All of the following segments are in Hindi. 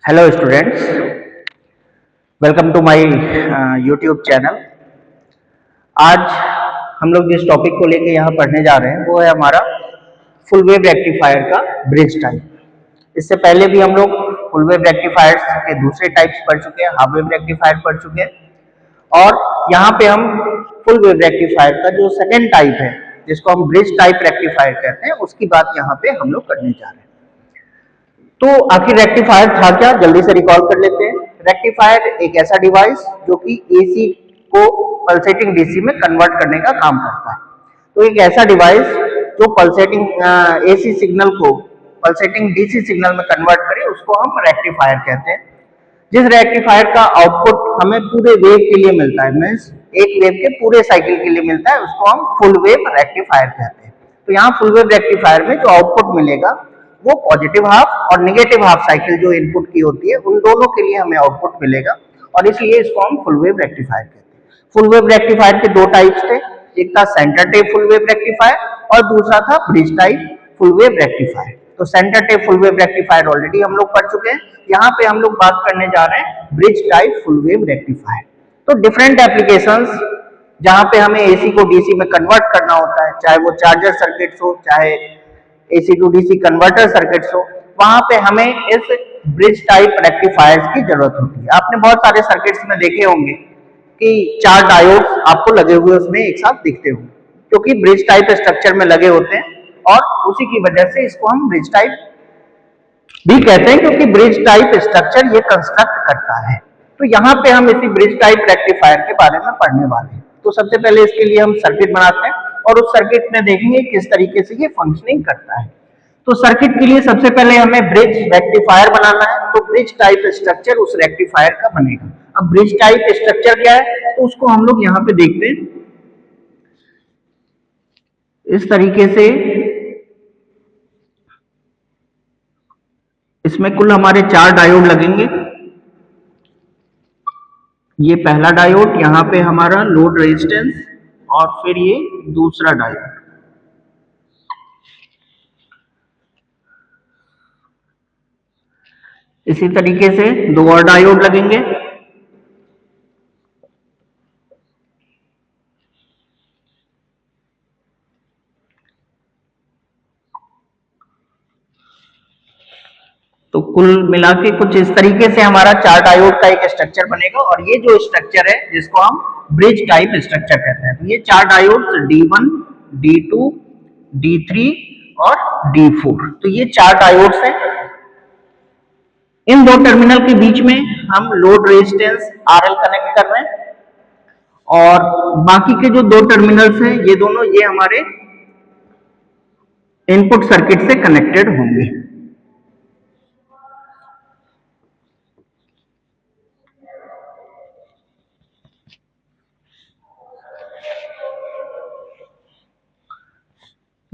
Hello students, welcome to my YouTube channel. आज हम लोग जिस टॉपिक को लेके यहाँ पढ़ने जा रहे हैं वो है हमारा फुल वेव रेक्टिफायर का ब्रिज टाइप। इससे पहले भी हम लोग फुल वेव रेक्टिफायर्स के दूसरे टाइप्स पढ़ चुके हैं, हाफ वेव रेक्टिफायर पढ़ चुके हैं और यहाँ पे हम फुल वेव रेक्टिफायर का जो सेकेंड टाइप है जिसको हम ब्रिज टाइप रेक्टिफायर कहते हैं उसकी बात यहाँ पे हम लोग करने जा रहे हैं। तो आखिर रेक्टिफायर था क्या, जल्दी से रिकॉल कर लेते हैं। रेक्टिफायर एक ऐसा डिवाइस जो कि एसी को पल्सेटिंग डीसी में कन्वर्ट करने का काम करता है। तो एक ऐसा डिवाइस जो पल्सेटिंग एसी सिग्नल को पल्सेटिंग डीसी सिग्नल में कन्वर्ट करे उसको हम रेक्टिफायर कहते हैं। जिस रेक्टिफायर का आउटपुट हमें पूरे वेव के लिए मिलता है, मीन्स एक वेव के पूरे साइकिल के लिए मिलता है, उसको हम फुल वेव रेक्टिफायर कहते हैं। तो यहाँ फुल वेव रेक्टिफायर में जो आउटपुट मिलेगा वो पॉजिटिव हाफ और नेगेटिव हाफ साइकिल जो इनपुट की होती है उन दोनों के लिए हमें आउटपुट मिलेगा और इसलिए इसको हम फुल वेव रेक्टिफायर कहते हैं। फुल वेव रेक्टिफायर के दो टाइप्स थे, एक था centre tap full wave rectifier और दूसरा था bridge type full wave rectifier. तो centre tap full wave rectifier already हम लोग पढ़ चुके हैं। यहाँ पे हम लोग बात करने जा रहे हैं bridge type full wave rectifier. तो डिफरेंट एप्लीकेशंस जहां पे हमें एसी को डीसी में कन्वर्ट करना होता है, चाहे वो चार्जर सर्किट्स हो, चाहे AC to DC converter circuits हो, वहां पे हमें इस ब्रिज टाइप रेक्टिफायर्स की जरूरत होती है। आपने बहुत सारे सर्किट्स में देखे होंगे कि चार डायोड्स आपको लगे हुए उसमें एक साथ दिखते होंगे, क्योंकि ब्रिज टाइप स्ट्रक्चर में लगे होते हैं और उसी की वजह से इसको हम ब्रिज टाइप भी कहते हैं, क्योंकि ब्रिज टाइप स्ट्रक्चर ये कंस्ट्रक्ट करता है। तो यहाँ पे हम इसी ब्रिज टाइप रेक्टिफायर के बारे में पढ़ने वाले हैं। तो सबसे पहले इसके लिए हम सर्किट बनाते हैं और उस सर्किट में देखेंगे किस तरीके से ये फंक्शनिंग करता है। तो सर्किट के लिए सबसे पहले हमें ब्रिज रेक्टिफायर बनाना है, तो ब्रिज टाइप स्ट्रक्चर उस रेक्टिफायर का बनेगा। अब ब्रिज टाइप स्ट्रक्चर क्या है तो उसको हम लोग यहाँ पे देखते हैं। इस तरीके से इसमें कुल हमारे चार डायोड लगेंगे। ये पहला डायोड, यहाँ पे हमारा लोड रेजिस्टेंस और फिर ये दूसरा डायोड। इसी तरीके से दो और डायोड लगेंगे। तो कुल मिला के कुछ इस तरीके से हमारा चार डायोड का एक स्ट्रक्चर बनेगा और ये जो स्ट्रक्चर है जिसको हम ब्रिज टाइप स्ट्रक्चर कहते हैं। तो ये चार डायोड्स D1, D2, D3 और D4, तो ये चार डायोड्स हैं। इन दो टर्मिनल के बीच में हम लोड रेजिस्टेंस RL कनेक्ट कर रहे हैं और बाकी के जो दो टर्मिनल्स हैं ये दोनों ये हमारे इनपुट सर्किट से कनेक्टेड होंगे।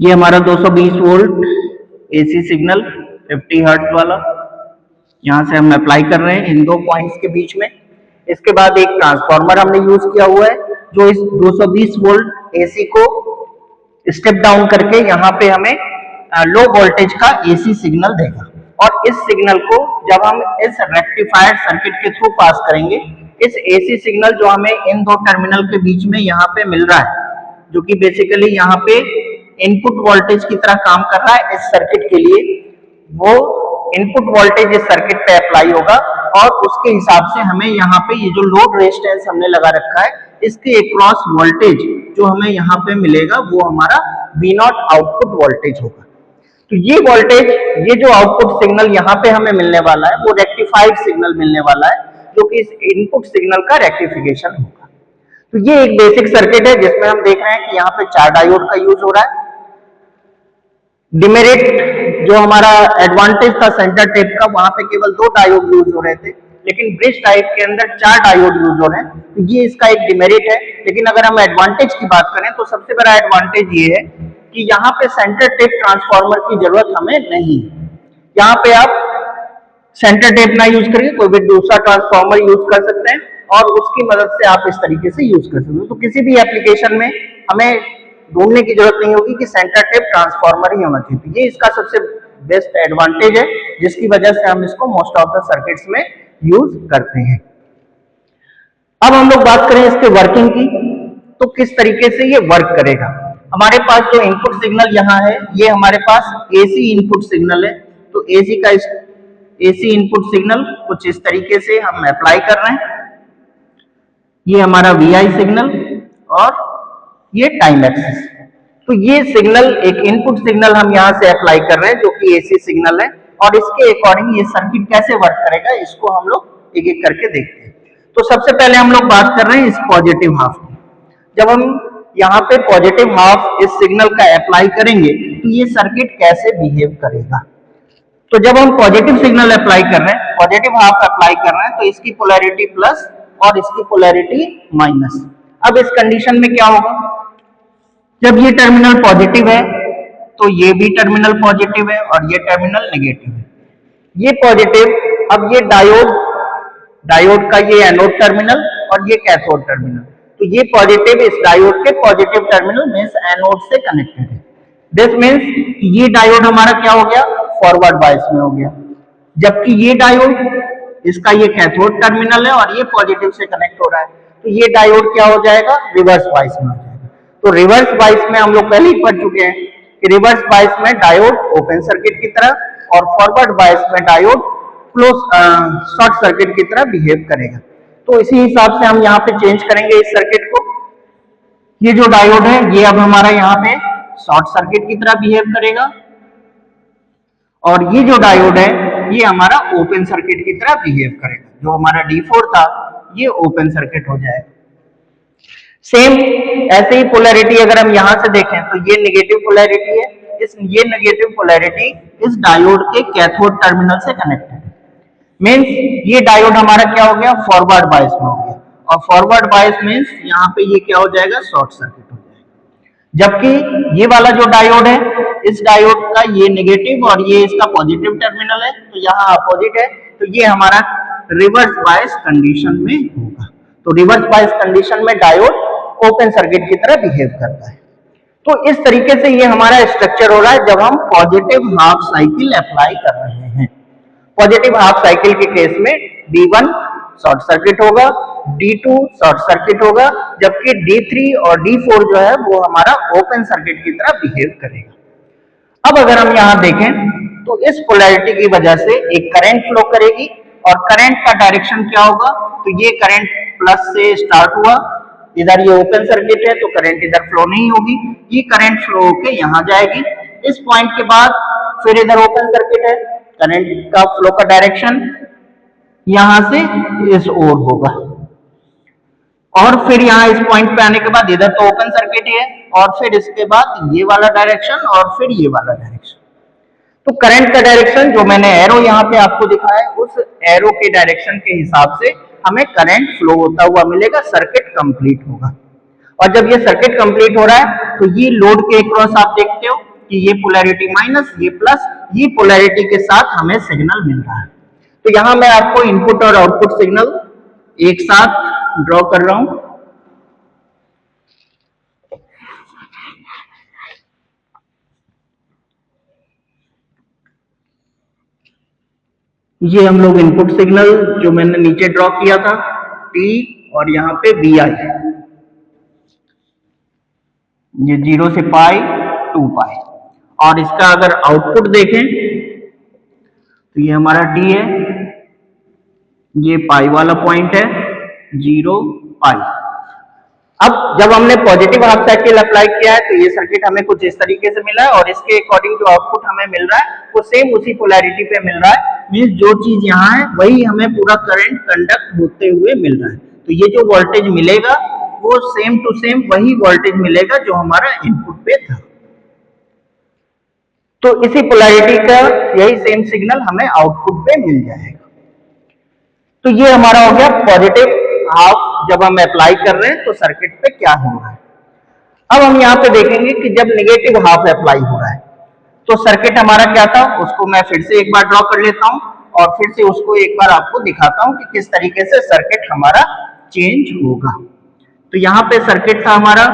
ये हमारा 220 वोल्ट एसी सिग्नल 50 हर्ट्ज वाला यहां से हम अप्लाई कर रहे हैं इन दो पॉइंट्स के बीच में। इसके बाद एक ट्रांसफार्मर हमने यूज किया हुआ है जो इस 220 वोल्ट एसी को स्टेप डाउन करके यहाँ पे हमें लो वोल्टेज का एसी सिग्नल देगा और इस सिग्नल को जब हम इस रेक्टिफायर सर्किट के थ्रू पास करेंगे, इस एसी सिग्नल जो हमें इन दो टर्मिनल के बीच में यहाँ पे मिल रहा है, जो कि बेसिकली यहाँ पे इनपुट वोल्टेज की तरह काम कर रहा है इस सर्किट के लिए, वो इनपुट वोल्टेज इस सर्किट पे अप्लाई होगा और उसके हिसाब से हमें यहाँ पे ये जो लोड रेजिस्टेंस हमने लगा रखा है इसके अक्रॉस वोल्टेज जो हमें यहाँ पे मिलेगा वो हमारा V0 आउटपुट वोल्टेज होगा। तो ये वोल्टेज, ये जो आउटपुट सिग्नल यहाँ पे हमें मिलने वाला है वो रेक्टिफाइड सिग्नल मिलने वाला है, जो कि इस इनपुट सिग्नल का रेक्टिफिकेशन होगा। तो ये एक बेसिक सर्किट है जिसमें हम देख रहे हैं कि यहाँ पे चार डायोड का यूज हो रहा है। डिमेरिट जो हमारा एडवांटेज था सेंटर टेप का, वहां पे केवल दो डायोड यूज हो रहे थे, लेकिन ब्रिज टाइप के अंदर चार डायोड यूज हो रहे हैं, तो ये इसका एक डिमेरिट है। लेकिन अगर हम एडवांटेज की बात करें तो सबसे बड़ा एडवांटेज ये है कि यहाँ पे सेंटर टेप ट्रांसफार्मर की जरूरत हमें नहीं है। यहाँ पे आप सेंटर टेप ना यूज करके कोई भी दूसरा ट्रांसफार्मर यूज कर सकते हैं और उसकी मदद से आप इस तरीके से यूज कर सकते हो। तो किसी भी एप्लीकेशन में हमें ढूंढने की जरूरत नहीं होगी कि सेंटर टेप ट्रांसफार्मर ही होना चाहिए। ये इसका सबसे बेस्ट एडवांटेज है जिसकी वजह से हम इसको मोस्ट ऑफ द सर्किट्स में यूज करते हैं। अब हम लोग बात करें इसके वर्किंग की, तो किस तरीके से ये वर्क करेगा। हमारे पास जो इनपुट सिग्नल यहाँ है ये हमारे पास एसी इनपुट सिग्नल है। तो एसी इनपुट सिग्नल कुछ इस तरीके से हम अप्लाई कर रहे हैं। ये हमारा VI सिग्नल और ये टाइम एक्सिस। तो ये सिग्नल एक इनपुट सिग्नल हम यहाँ से अप्लाई कर रहे हैं जो कि एसी सिग्नल है, और इसके अकॉर्डिंग ये सर्किट कैसे वर्क करेगा इसको हम लोग एक एक करके देखते हैं। तो सबसे पहले हम लोग बात कर रहे हैं इस पॉजिटिव हाफ की। जब हम यहाँ पे पॉजिटिव हाफ इस सिग्नल का अप्लाई करेंगे तो ये सर्किट कैसे बिहेव करेगा। तो जब हम पॉजिटिव सिग्नल अप्लाई कर रहे हैं, पॉजिटिव हाफ अप्लाई कर रहे हैं, तो इसकी पोलैरिटी प्लस और इसकी पोलैरिटी माइनस। अब इस कंडीशन में क्या होगा, जब ये टर्मिनल पॉजिटिव है तो ये भी टर्मिनल पॉजिटिव है और ये टर्मिनल नेगेटिव है। ये पॉजिटिव, अब ये डायोड का ये एनोड टर्मिनल और ये कैथोड टर्मिनल, तो ये पॉजिटिव इस डायोड के पॉजिटिव टर्मिनल मींस एनोड से कनेक्टेड है। दिस मींस ये डायोड हमारा क्या हो गया, फॉरवर्ड बायस में हो गया, जबकि ये डायोड इसका ये कैथोड टर्मिनल है और ये पॉजिटिव से कनेक्ट हो रहा है, तो ये डायोड क्या हो जाएगा, रिवर्स बायस में हो जाएगा। तो रिवर्स बायस में हम लोग पहले ही पढ़ चुके हैं कि रिवर्स बायस में डायोड ओपन सर्किट की तरह और फॉरवर्ड बायस में डायोड क्लोज शॉर्ट सर्किट की तरह बिहेव करेगा। तो इसी हिसाब से हम यहाँ पे चेंज करेंगे इस सर्किट को। ये जो डायोड है ये अब हमारा यहाँ पे शॉर्ट सर्किट की तरह बिहेव करेगा, और ये जो डायोड है ये हमारा ओपन सर्किट की तरह बिहेव करेगा। जो हमारा D4 था ये ओपन सर्किट हो जाएगा। सेम ऐसे ही पोलैरिटी अगर हम यहां से देखें तो ये नेगेटिव पोलैरिटी है, ये नेगेटिव पोलैरिटी इस डायोड के कैथोड टर्मिनल से कनेक्टेड है। मींस ये डायोड हमारा क्या हो गया, फॉरवर्ड बायस में हो गया, और फॉरवर्ड बायस मींस यहाँ पे ये क्या हो जाएगा, शॉर्ट सर्किट हो जाएगा। जबकि ये वाला जो डायोड है, इस डायोड का ये नेगेटिव और ये इसका पॉजिटिव टर्मिनल है, तो यहाँ अपोजिट है, तो ये हमारा रिवर्स बायस कंडीशन में होगा। तो रिवर्स बायस कंडीशन में डायोड ओपन सर्किट की तरह बिहेव करता है। तो इस तरीके से ये हमारा स्ट्रक्चर हो रहा है जब हम पॉजिटिव हाफ साइकिल अप्लाई कर रहे हैं। पॉजिटिव हाफ साइकिल के केस में D1 शॉर्ट सर्किट होगा, D2 शॉर्ट सर्किट होगा, जबकि D3 और D4 जो है वो हमारा ओपन सर्किट की तरह बिहेव करेगा। अब अगर हम यहाँ देखें तो इस पोलैरिटी की वजह से एक करंट फ्लो करेगी, और करंट का डायरेक्शन क्या होगा, तो ये करंट प्लस से स्टार्ट हुआ, इधर ये ओपन सर्किट है तो करंट इधर फ्लो नहीं होगी, ये करंट फ्लो होके यहाँ जाएगी। इस पॉइंट के बाद फिर इधर ओपन सर्किट है, करंट का फ्लो का डायरेक्शन यहां से इस ओर होगा, और फिर यहाँ इस पॉइंट पे आने के बाद इधर तो ओपन सर्किट ही है, और फिर इसके बाद ये वाला डायरेक्शन और फिर ये वाला डायरेक्शन। तो करंट का डायरेक्शन जो मैंने एरो यहाँ पे आपको दिखाया, उस एरो के डायरेक्शन के हिसाब से हमें करंट फ्लो होता हुआ मिलेगा, सर्किट कंप्लीट होगा। और जब ये सर्किट कंप्लीट हो रहा है तो ये लोड के अक्रॉस आप देखते हो कि ये पोलैरिटी माइनस, ये प्लस, ये पोलैरिटी के साथ हमें सिग्नल मिल रहा है। तो यहां मैं आपको इनपुट और आउटपुट सिग्नल एक साथ ड्रॉ कर रहा हूं। ये हम लोग इनपुट सिग्नल जो मैंने नीचे ड्रॉ किया था T, और यहाँ पे VI, ये 0 से पाई 2 पाई, और इसका अगर आउटपुट देखें तो ये हमारा D है, ये पाई वाला पॉइंट है, 0 पाई। अब जब हमने पॉजिटिव हाफ साइकिल अप्लाई किया है तो ये सर्किट हमें कुछ इस तरीके से मिला है, और इसके अकॉर्डिंग जो आउटपुट हमें मिल रहा है वो सेम उसी पोलैरिटी पे मिल रहा है। मींस जो चीज यहाँ है वही हमें पूरा करंट कंडक्ट होते हुए मिल रहा है। तो ये जो वोल्टेज मिलेगा वो सेम टू सेम वही वोल्टेज मिलेगा जो हमारा इनपुट पे था। तो इसी पोलैरिटी का यही सेम सिग्नल हमें आउटपुट पे मिल जाएगा। तो ये हमारा हो गया पॉजिटिव हाफ जब हम अप्लाई कर रहे हैं तो सर्किट पे क्या हो रहा है। अब हम यहाँ पे देखेंगे कि जब नेगेटिव हाफ अप्लाई हो रहा है तो सर्किट हमारा क्या था, उसको मैं फिर से एक बार ड्रॉ कर लेता हूँ और फिर से उसको एक बार आपको दिखाता हूँ कि किस तरीके से सर्किट हमारा चेंज होगा। तो यहाँ पे सर्किट था हमारा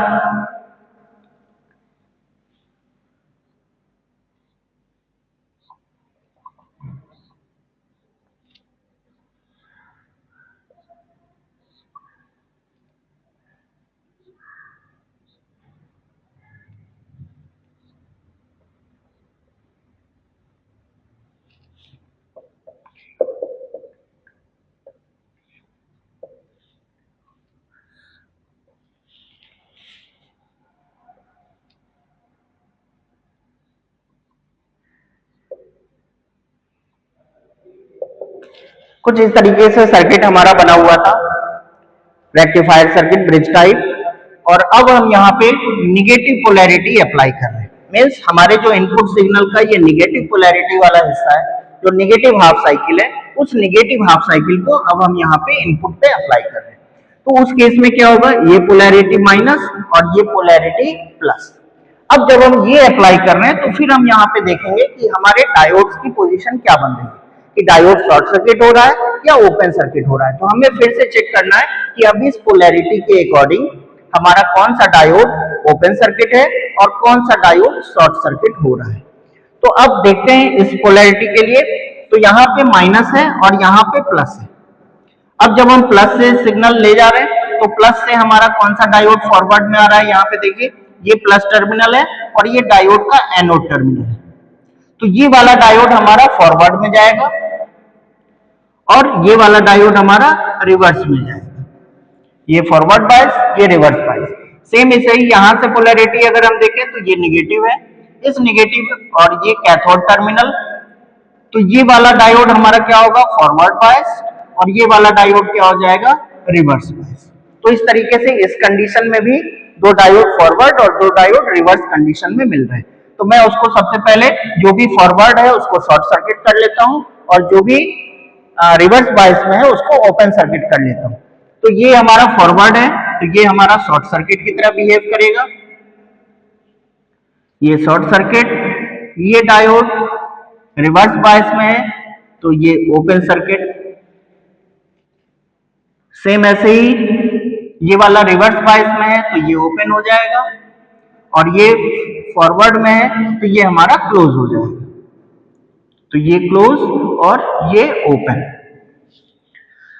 कुछ इस तरीके से सर्किट हमारा बना हुआ था, रेक्टिफायर सर्किट ब्रिज टाइप। और अब हम यहाँ पे निगेटिव पोलैरिटी अप्लाई कर रहे हैं। मीन्स हमारे जो इनपुट सिग्नल का ये निगेटिव पोलैरिटी वाला हिस्सा है, जो निगेटिव हाफ साइकिल है, उस निगेटिव हाफ साइकिल को अब हम यहाँ पे इनपुट पे अप्लाई कर रहे हैं। तो उस केस में क्या होगा, ये पोलैरिटी माइनस और ये पोलैरिटी प्लस। अब जब हम ये अप्लाई कर रहे हैं तो फिर हम यहाँ पे देखेंगे कि हमारे डायोड्स की पोजीशन क्या बन रही है, कि डायोड शॉर्ट सर्किट हो रहा है या ओपन सर्किट हो रहा है। तो हमें फिर से चेक करना है कि अब इस पोलैरिटी के अकॉर्डिंग हमारा कौन सा डायोड ओपन सर्किट है और कौन सा डायोड शॉर्ट सर्किट हो रहा है। तो अब देखते हैं इस पोलैरिटी के लिए, तो यहाँ पे माइनस है और यहाँ पे प्लस है। अब जब हम प्लस से सिग्नल ले जा रहे हैं तो प्लस से हमारा कौन सा डायोड फॉरवर्ड में आ रहा है, यहाँ पे देखिए ये प्लस टर्मिनल है और ये डायोड का एनोड टर्मिनल है। तो ये वाला डायोड हमारा फॉरवर्ड में जाएगा और ये वाला डायोड हमारा रिवर्स में जाएगा। ये फॉरवर्ड बायस, ये रिवर्स बायस। सेम ऐसे ही यहाँ से पोलैरिटी अगर हम देखें तो ये निगेटिव है, इस निगेटिव और ये कैथोड टर्मिनल। तो ये वाला डायोड हमारा क्या होगा, फॉरवर्ड बायस, और ये वाला डायोड क्या हो जाएगा, रिवर्स बायस। तो इस तरीके से इस कंडीशन में भी दो डायोड फॉरवर्ड और दो डायोड रिवर्स कंडीशन में मिल रहे हैं। तो मैं उसको सबसे पहले जो भी फॉरवर्ड है उसको शॉर्ट सर्किट कर लेता हूं और जो भी रिवर्स बायस में है उसको ओपन सर्किट कर लेता हूं। तो ये हमारा फॉरवर्ड है तो ये हमारा शॉर्ट सर्किट की तरह बिहेव करेगा, ये शॉर्ट सर्किट। ये डायोड रिवर्स बायस में है तो ये ओपन सर्किट। सेम ऐसे ही ये वाला रिवर्स बायस में है तो ये ओपन हो जाएगा और ये फॉरवर्ड में है तो ये हमारा क्लोज हो जाएगा। तो ये क्लोज और ये ओपन।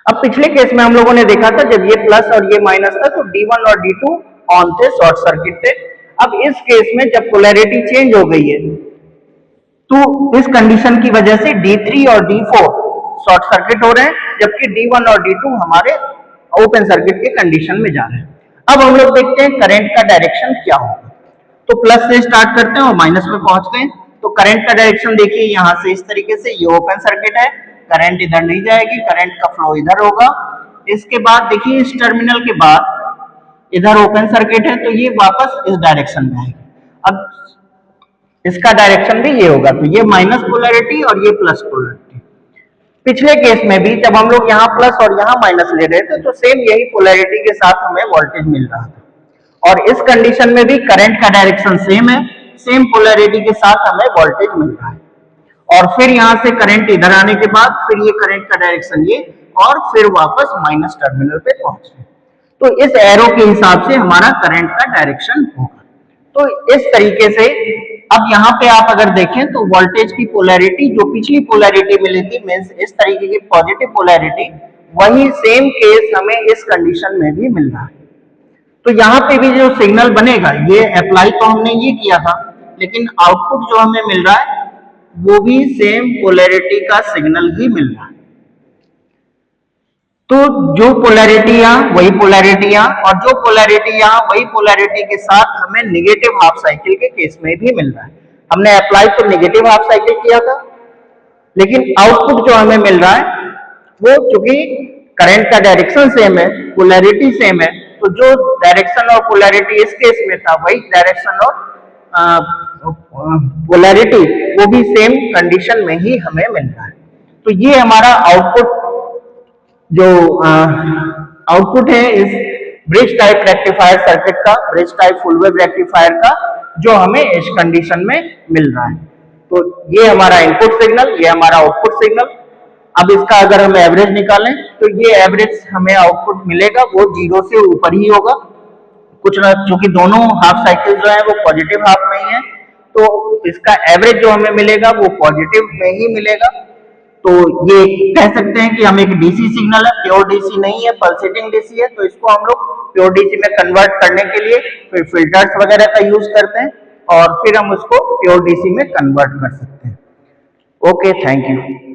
अब पिछले केस में हम लोगों ने देखा था जब ये प्लस और ये माइनस था तो D1 और D2 ऑन थे, शॉर्ट सर्किट थे। अब इस केस में जब पोलैरिटी चेंज हो गई है तो इस कंडीशन की वजह से D3 और D4 शॉर्ट सर्किट हो रहे हैं, जबकि D1 और D2 हमारे ओपन सर्किट के कंडीशन में जा रहे हैं। अब हम लोग देखते हैं करंट का डायरेक्शन क्या होगा। तो प्लस से स्टार्ट करते हैं और माइनस में पहुंचते हैं। तो करंट का डायरेक्शन देखिए यहाँ से इस तरीके से, ये ओपन सर्किट है, करंट इधर नहीं जाएगी, करंट का फ्लो इधर होगा। इसके बाद देखिए इस टर्मिनल के बाद इधर ओपन सर्किट है तो ये वापस इस डायरेक्शन में आएगी। अब इसका डायरेक्शन भी ये होगा, तो ये माइनस पोलैरिटी और ये प्लस पोलैरिटी। पिछले केस में भी जब हम लोग यहाँ प्लस और यहाँ माइनस ले रहे थे तो सेम यही पोलैरिटी के साथ हमें वोल्टेज मिल रहा था और इस कंडीशन में भी करंट का डायरेक्शन सेम है, सेम पोलैरिटी के साथ हमें वोल्टेज मिल रहा है। और फिर यहां से करंट इधर आने के बाद फिर ये करंट का डायरेक्शन ये और फिर वापस माइनस टर्मिनल पे पहुंच गए। तो इस एरो के हिसाब से हमारा करंट का डायरेक्शन होगा। तो इस तरीके से अब यहाँ पे आप अगर देखें तो वोल्टेज की पोलैरिटी जो पिछली पोलैरिटी मिली थी, मींस इस तरीके की पॉजिटिव पोलैरिटी, वही सेम केस हमें इस कंडीशन में भी मिल रहा है। तो यहाँ पे भी जो सिग्नल बनेगा, ये अप्लाई तो हमने ये किया था, लेकिन आउटपुट जो हमें मिल रहा है वो भी सेम पोलैरिटी का सिग्नल ही मिल रहा है। तो जो पोलैरिटी यहाँ वही पोलैरिटी यहाँ और जो पोलैरिटी यहाँ वही पोलैरिटी के साथ हमें निगेटिव हाफ साइकिल के केस में भी मिल रहा है। हमने अप्लाई तो निगेटिव हाफ साइकिल किया था, लेकिन आउटपुट जो हमें मिल रहा है वो चूंकि करंट का डायरेक्शन सेम है, पोलैरिटी सेम है, तो जो डायरेक्शन और पोलैरिटी इस केस में था वही डायरेक्शन और पोलैरिटी वो भी सेम कंडीशन में ही हमें मिल रहा है। तो ये हमारा आउटपुट जो आउटपुट है इस ब्रिज टाइप रेक्टिफायर सर्किट का, bridge type full wave rectifier का, जो हमें इस कंडीशन में मिल रहा है। तो ये हमारा इनपुट सिग्नल, ये हमारा आउटपुट सिग्नल। अब इसका अगर हम एवरेज निकालें तो ये एवरेज हमें आउटपुट मिलेगा वो 0 से ऊपर ही होगा, कुछ ना, क्योंकि दोनों हाफ साइकिल जो है वो पॉजिटिव हाफ में ही है, तो इसका एवरेज जो हमें मिलेगा वो पॉजिटिव में ही मिलेगा। तो ये कह सकते हैं कि हम एक डीसी सिग्नल है, प्योर डीसी नहीं है, पल्सेटिंग डीसी है, तो इसको हम लोग प्योर डीसी में कन्वर्ट करने के लिए फिर फिल्टर्स वगैरह का यूज करते हैं और फिर हम उसको प्योर डीसी में कन्वर्ट कर सकते हैं। Okay, thank you.